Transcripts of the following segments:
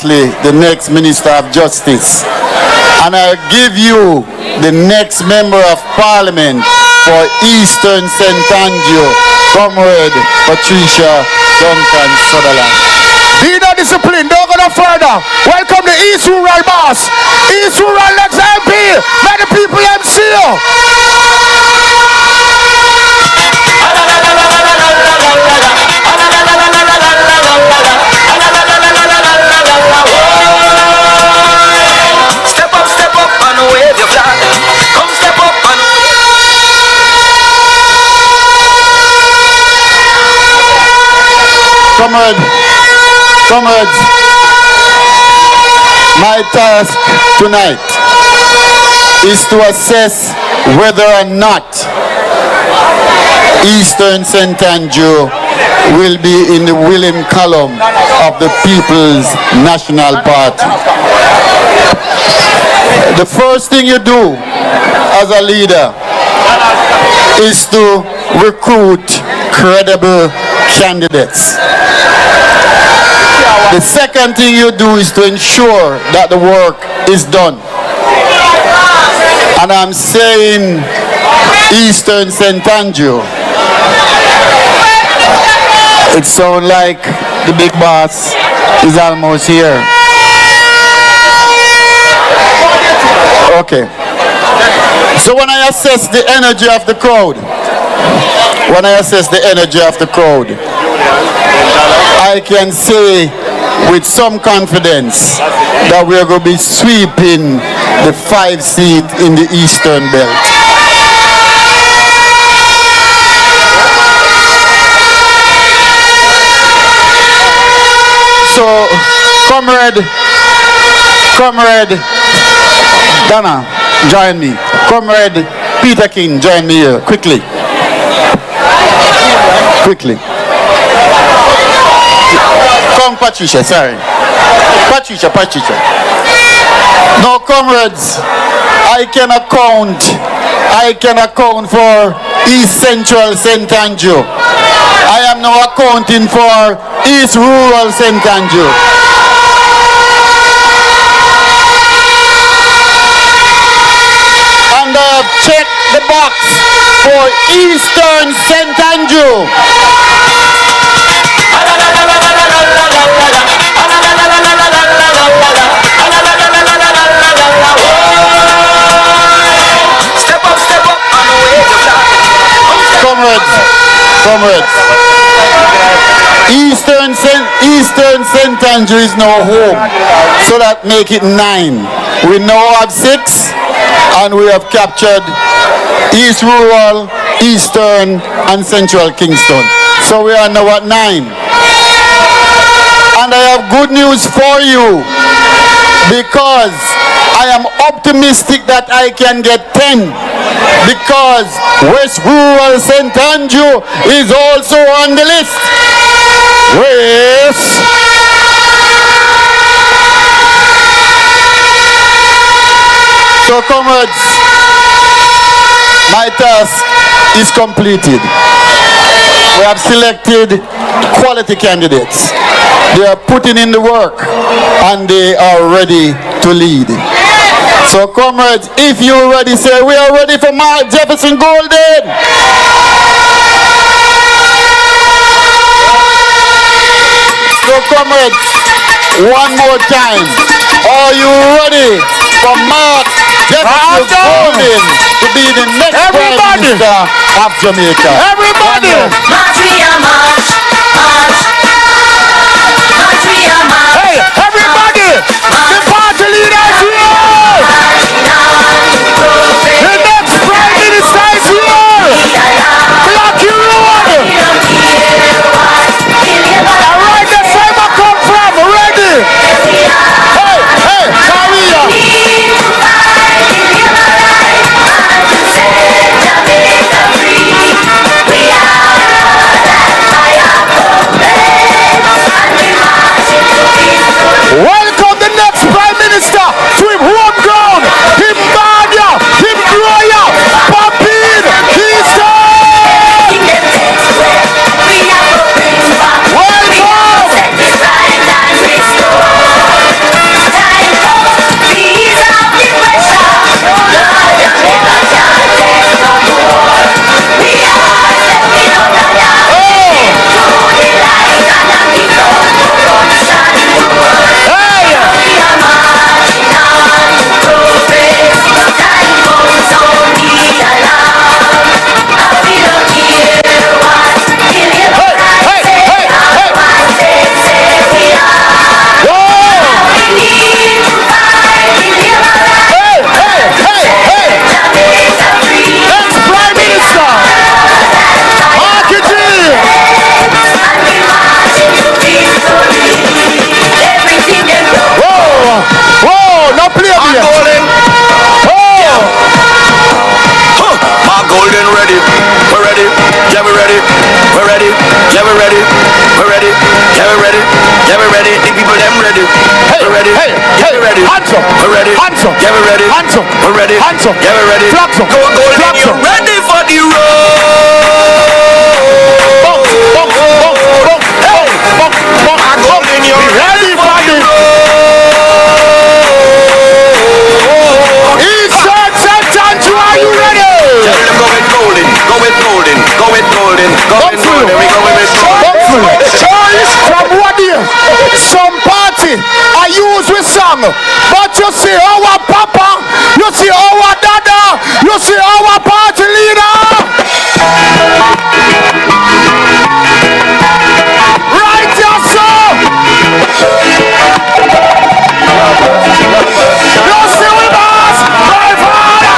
the next Minister of Justice. And I give you the next Member of Parliament for Eastern St. Andrew, Comrade Patricia Duncan Sutherland. Be no discipline, don't go no further. Welcome the East Rural boss. East Rural next MP. May the people MC. Step up and wave your flag. Come step up and Comrades, my task tonight is to assess whether or not Eastern St. Andrew will be in the willing column of the People's National Party. The first thing you do as a leader is to recruit credible candidates. The second thing you do is to ensure that the work is done. And I'm saying Eastern St. Andrew. It sounds like the big boss is almost here. Okay. So when I assess the energy of the crowd, I can say with some confidence that we are going to be sweeping the 5 seat in the Eastern Belt. So, Comrade Dana, join me. Comrade Peter King, join me here, quickly. Come, Patricia, sorry. Patricia. No, comrades, I can account for East Central St. Andrew. I am now accounting for East Rural St. Andrew. And I have checked the box for Eastern St. Andrew. Comrades, Eastern St. Andrew is now home, so that make it 9. We now have 6, and we have captured East Rural, Eastern, and Central Kingston. So we are now at 9. And I have good news for you, because I am optimistic that I can get 10. Because West Rural St. Andrew is also on the list. Yes. So comrades, my task is completed. We have selected quality candidates. They are putting in the work and they are ready to lead. So comrades, if you're ready, say we are ready for Mark Jefferson Golden. So comrades, one more time. Are you ready for Mark Jefferson Golden to be the next Prime Minister of Jamaica? everybody! March, we are march. Hey, everybody! The party leaders here! The next Prime Minister is here! Block your road! Alright, that's where I come from, ready! Hey, Maria! Hands up. We're ready. Hands up. Yeah, we're ready. Hands up. We're ready. Hands up. Yeah, we're ready. Flags up. Go, golden, Flags you up. ready for the road? Bump, bump, bump, hey, bump, bump, Golden, you ready for the Eastern St. Andrew, are you ready? Tell them go with golden, go with golden, go with golden, go with golden. We go with golden. From what year? Some party I use with song, but you see our papa, you see our dada, you see our party leader. Right, yes, sir. You see with us, my father.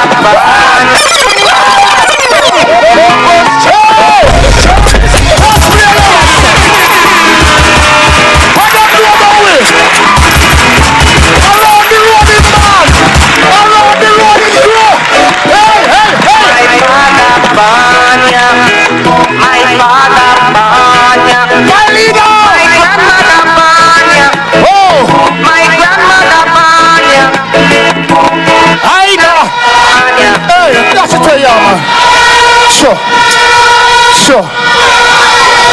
Sure.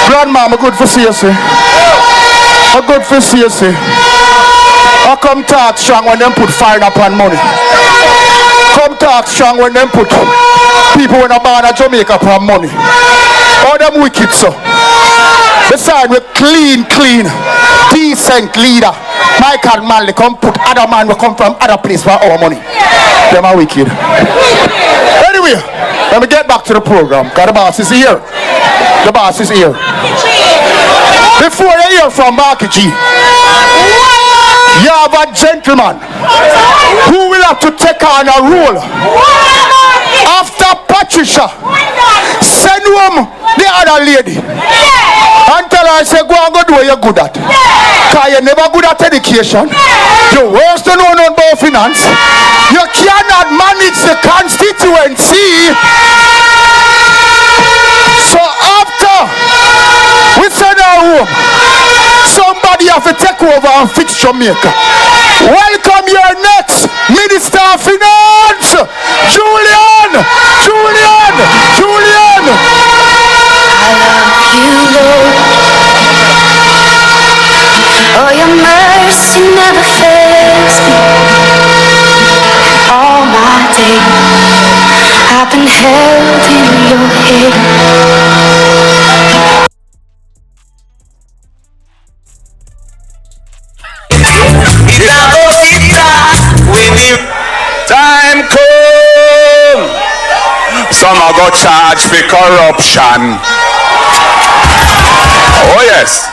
Grandma, I'm good for see you, see. I'm good for see you, see. I come talk strong when them put fire upon money. Come talk strong when them put people in a bar in Jamaica upon money. All them wicked, so. Besides, we clean, decent leader. Michael Manley come put other man will come from other place for our money. Them are wicked. Anyway, let me get back to the program. Because the boss is here. The boss is here. Before you hear from Marky G, you have a gentleman who will have to take on a role after Patricia send home the other lady and tell her, say, go and go do what you're good at. Because you're never good at education. You're worse than know about finance. You cannot manage the constituency. So after we send her home, somebody have to take over and fix Jamaica. Welcome your next Minister of Finance, Julian. I love you, Lord. Oh, your mercy never fails me. All my days I've been held in your hand. Time come. Some are got charged for corruption. Oh yes.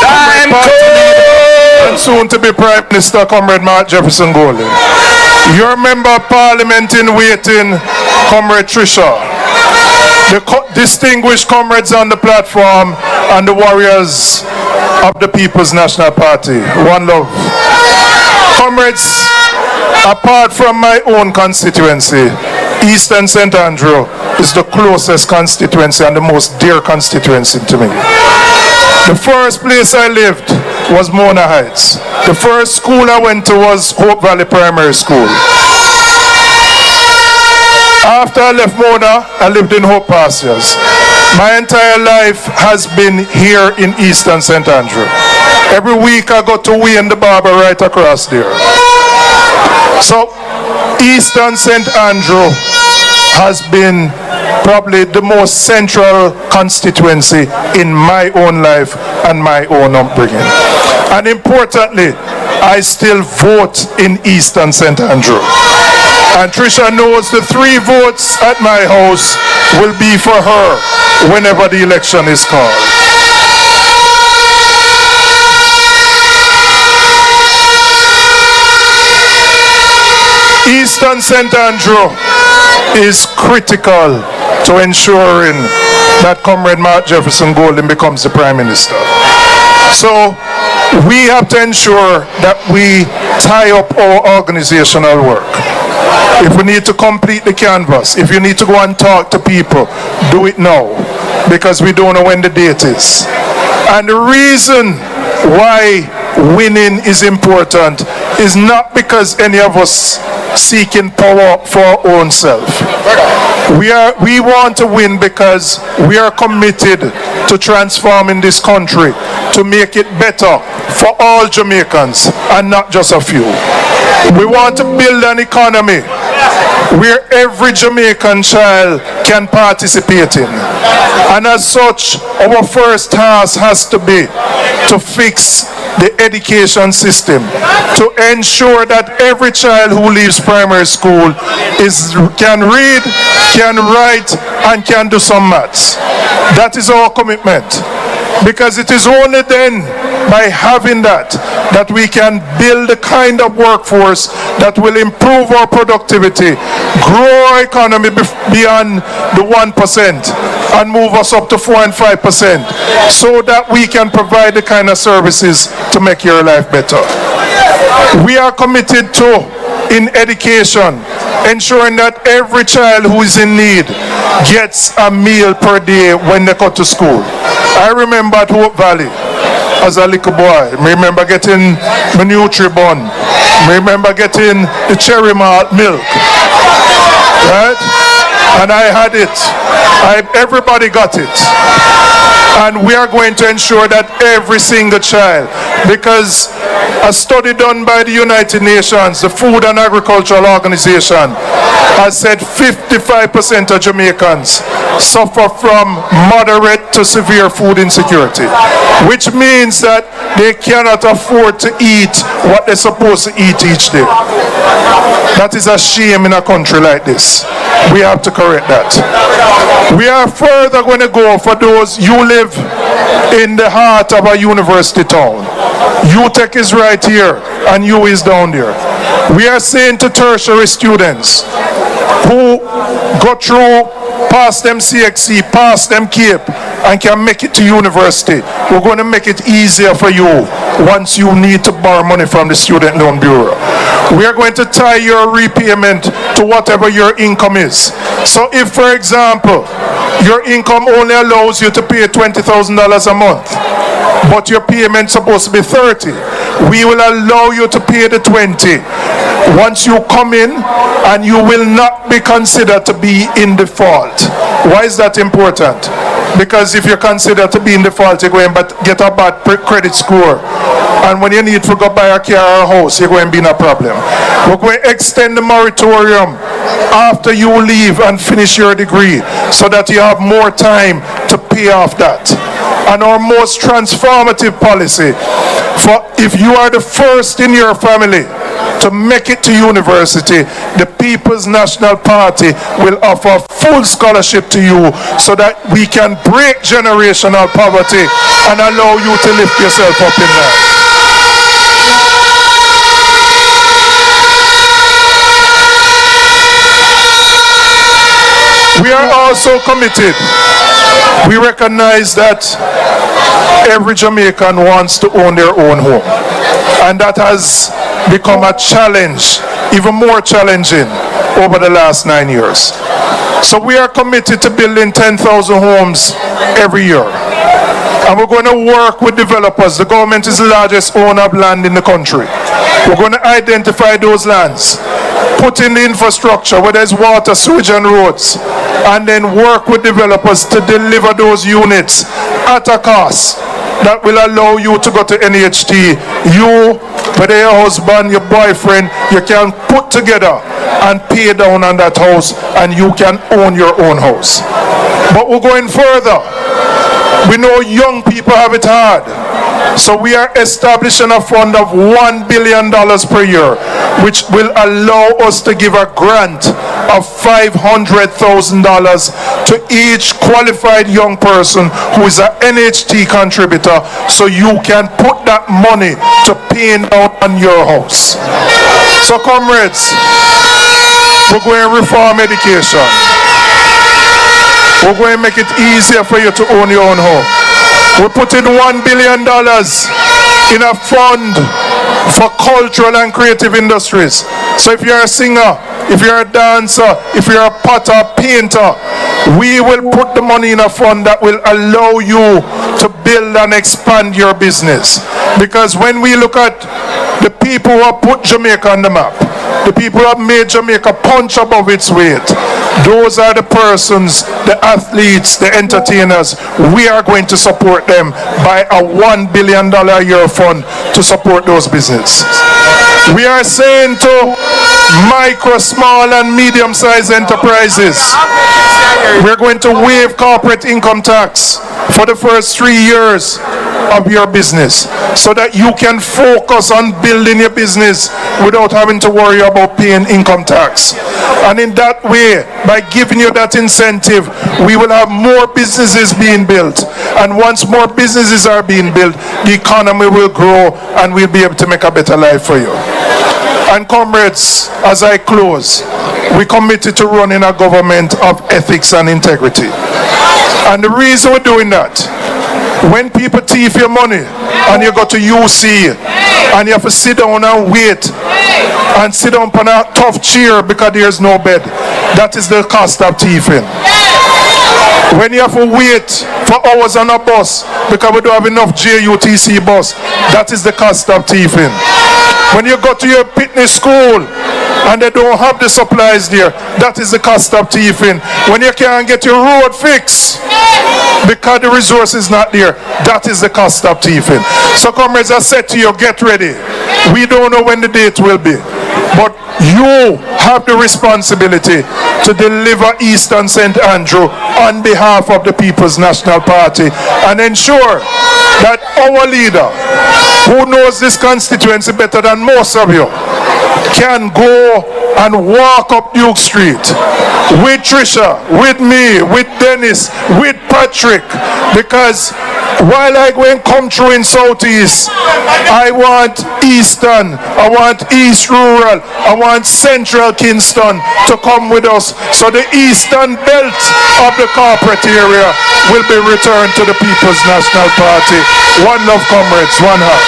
Time come. Soon to be Prime Minister, Comrade Mark Jefferson Golden. Your Member of Parliament in waiting, Comrade Trisha. The distinguished comrades on the platform and the warriors of the People's National Party. One love. Comrades, apart from my own constituency, Eastern St. Andrew is the closest constituency and the most dear constituency to me. The first place I lived was Mona Heights. The first school I went to was Hope Valley Primary School. After I left Mona, I lived in Hope Pastures. My entire life has been here in Eastern St. Andrew. Every week I go to Wayne the Barber right across there. So Eastern St. Andrew has been probably the most central constituency in my own life and my own upbringing. And importantly, I still vote in Eastern St. Andrew. And Trisha knows the 3 votes at my house will be for her whenever the election is called. Eastern St. Andrew is critical to ensuring that Comrade Mark Jefferson Golden becomes the Prime Minister. So we have to ensure that we tie up our organizational work. If we need to complete the canvas, if you need to go and talk to people, do it now, because we don't know when the date is. And the reason why winning is important is not because any of us seeking power for our own self. We want to win because we are committed to transforming this country to make it better for all Jamaicans and not just a few. We want to build an economy where every Jamaican child can participate in. And as such, our first task has to be to fix the education system, to ensure that every child who leaves primary school can read, can write, and can do some maths. That is our commitment. Because it is only then, by having that we can build the kind of workforce that will improve our productivity, grow our economy beyond the 1%, and move us up to 4 and 5%, so that we can provide the kind of services to make your life better. We are committed to, in education, ensuring that every child who is in need gets a meal per day when they go to school. I remember at Hope Valley, as a little boy, I remember getting my Nutri-Bun, I remember getting the cherry malt milk, right? And I had it. Everybody got it. And we are going to ensure that every single child, because a study done by the United Nations, the Food and Agricultural Organization, has said 55% of Jamaicans suffer from moderate to severe food insecurity, which means that they cannot afford to eat what they're supposed to eat each day. That is a shame in a country like this. We have to correct that. We are further going to go for those you live in the heart of a university town. UTech is right here and U is down there. We are saying to tertiary students who go through, pass them CXC, pass them CAPE, and can make it to university, we're going to make it easier for you once you need to borrow money from the Student Loan Bureau. We are going to tie your repayment to whatever your income is. So if, for example, your income only allows you to pay $20,000 a month, but your payment is supposed to be 30, we will allow you to pay the 20 once you come in, and you will not be considered to be in default. Why is that important? Because if you're considered to be in default, you're going to get a bad credit score. And when you need to go buy a car or a house, you're going to be in a problem. We're going to extend the moratorium after you leave and finish your degree, so that you have more time to pay off that. And our most transformative policy, for if you are the first in your family to make it to university, the People's National Party will offer full scholarship to you, so that we can break generational poverty and allow you to lift yourself up in life. We are also committed. We recognize that every Jamaican wants to own their own home. And that has become a challenge, even more challenging over the last 9 years. So we are committed to building 10,000 homes every year. And we're going to work with developers. The government is the largest owner of land in the country. We're going to identify those lands, put in the infrastructure, whether it's water, sewage, and roads, and then work with developers to deliver those units at a cost that will allow you to go to NHT. You, whether your husband, your boyfriend, you can put together and pay down on that house, and you can own your own house. But we're going further. We know young people have it hard. So we are establishing a fund of $1 billion per year, which will allow us to give a grant of $500,000 to each qualified young person who is an NHT contributor, so you can put that money to paying down on your house. So comrades, we're going to reform education. We're going to make it easier for you to own your own home. We're putting $1 billion in a fund for cultural and creative industries. So if you're a singer, if you're a dancer, if you're a potter, painter, we will put the money in a fund that will allow you to build and expand your business. Because when we look at the people who have put Jamaica on the map, the people who have made Jamaica punch above its weight, those are the persons, the athletes, the entertainers. We are going to support them by a $1 billion a year fund to support those businesses. We are saying to micro, small and medium-sized enterprises, we're going to waive corporate income tax for the first 3 years of your business so that you can focus on building your business without having to worry about paying income tax. And in that way, by giving you that incentive, we will have more businesses being built. And once more businesses are being built, the economy will grow and we'll be able to make a better life for you. And comrades, as I close, we committed to running a government of ethics and integrity. And the reason we're doing that, when people thief your money and you go to UC and you have to sit down and wait and sit down on a tough chair because there's no bed, that is the cost of thieving. When you have to wait for hours on a bus because we don't have enough JUTC bus, that is the cost of thieving. When you go to your fitness school and they don't have the supplies there, that is the cost of thieving. When you can't get your road fixed because the resource is not there, that is the cost of thieving. So comrades, I said to you, get ready. We don't know when the date will be, but you have the responsibility to deliver Eastern St. Andrew on behalf of the People's National Party and ensure that our leader, who knows this constituency better than most of you, can go and walk up Duke Street with Trisha, with me, with Dennis, with Patrick, because while I go and come through in Southeast, I want Eastern, I want East Rural, I want Central Kingston to come with us, so the Eastern belt of the corporate area will be returned to the People's National Party. One love, comrades, one heart.